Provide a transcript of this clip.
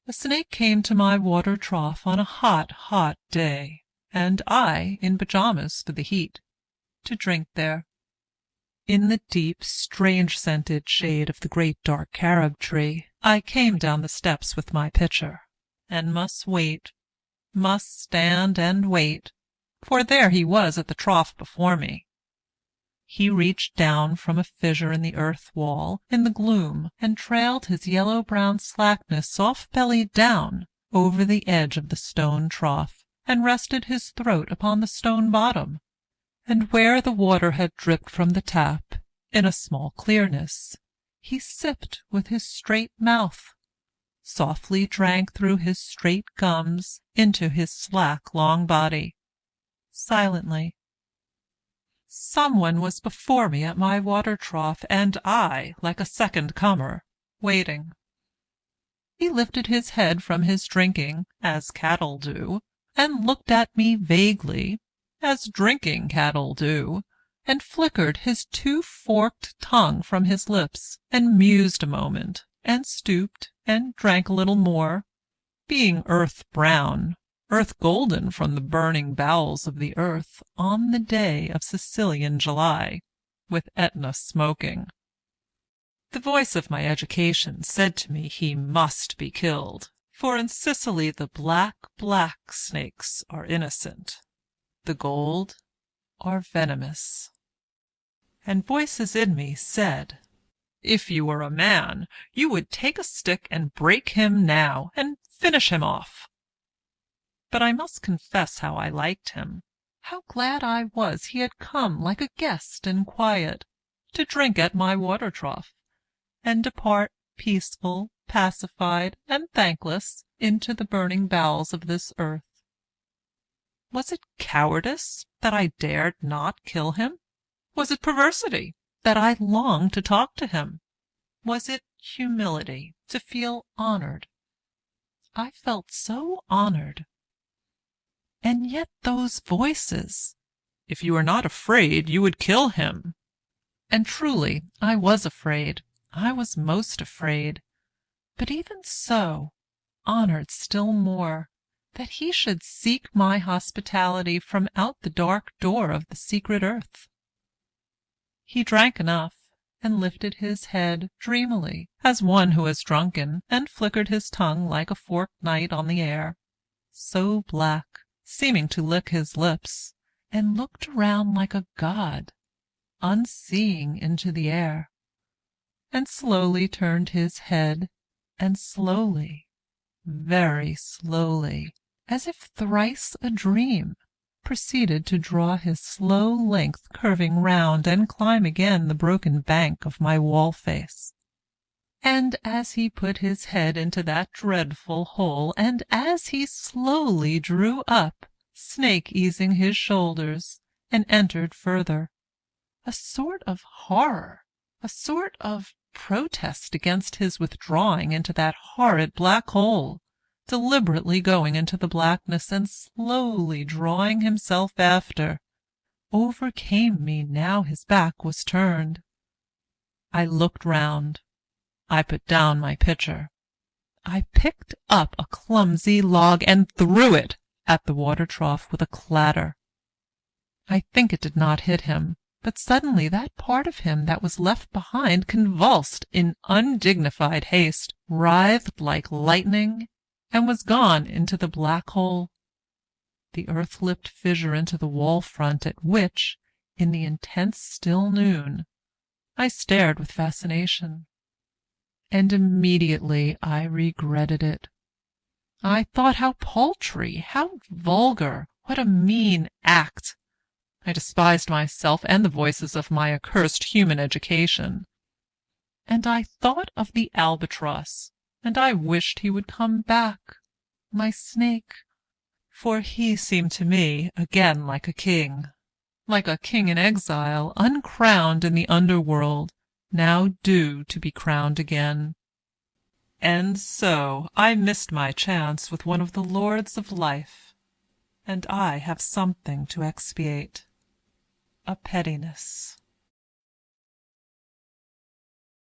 A snake came to my water trough on a hot, hot day, and I, in pajamas for the heat, to drink there. In the deep, strange-scented shade of the great dark carob tree, I came down the steps with my pitcher, and must stand and wait, for there he was at the trough before me. He reached down from a fissure in the earth wall in the gloom, and trailed his yellow-brown slackness soft-bellied down over the edge of the stone trough, and rested his throat upon the stone bottom. And where the water had dripped from the tap, in a small clearness, he sipped with his straight mouth, softly drank through his straight gums into his slack long body, silently. Someone was before me at my water trough, and I, like a second comer, waiting. He lifted his head from his drinking, as cattle do, and looked at me vaguely, as drinking cattle do, and flickered his two-forked tongue from his lips, and mused a moment, and stooped, and drank a little more, being earth-brown, earth-golden from the burning bowels of the earth on the day of Sicilian July, with Etna smoking. The voice of my education said to me he must be killed, for in Sicily the black, black snakes are innocent, the gold are venomous. And voices in me said, if you were a man, you would take a stick and break him now, and finish him off. But I must confess how I liked him, how glad I was he had come like a guest in quiet, to drink at my water trough, and depart peaceful, pacified, and thankless into the burning bowels of this earth. Was it cowardice that I dared not kill him? Was it perversity that I longed to talk to him? Was it humility to feel honored? I felt so honored. And yet those voices, if you were not afraid, you would kill him. And truly I was afraid. I was most afraid. But even so, honored still more, that he should seek my hospitality from out the dark door of the secret earth. He drank enough, and lifted his head dreamily, as one who has drunken, and flickered his tongue like a forked knight on the air, so black, seeming to lick his lips, and looked around like a god, unseeing into the air, and slowly turned his head, and slowly, very slowly, as if thrice a dream, proceeded to draw his slow length curving round and climb again the broken bank of my wall face. And as he put his head into that dreadful hole, and as he slowly drew up, snake easing his shoulders, and entered further, a sort of horror, a sort of protest against his withdrawing into that horrid black hole, deliberately going into the blackness and slowly drawing himself after, overcame me now his back was turned. I looked round. I put down my pitcher. I picked up a clumsy log and threw it at the water trough with a clatter. I think it did not hit him, but suddenly that part of him that was left behind convulsed in undignified haste, writhed like lightning, and was gone into the black hole, the earth-lipped fissure into the wall front at which, in the intense still noon, I stared with fascination. And immediately I regretted it. I thought how paltry, how vulgar, what a mean act. I despised myself and the voices of my accursed human education. And I thought of the albatross, and I wished he would come back, my snake, for he seemed to me again like a king in exile, uncrowned in the underworld, now due to be crowned again. And so I missed my chance with one of the lords of life, and I have something to expiate, a pettiness.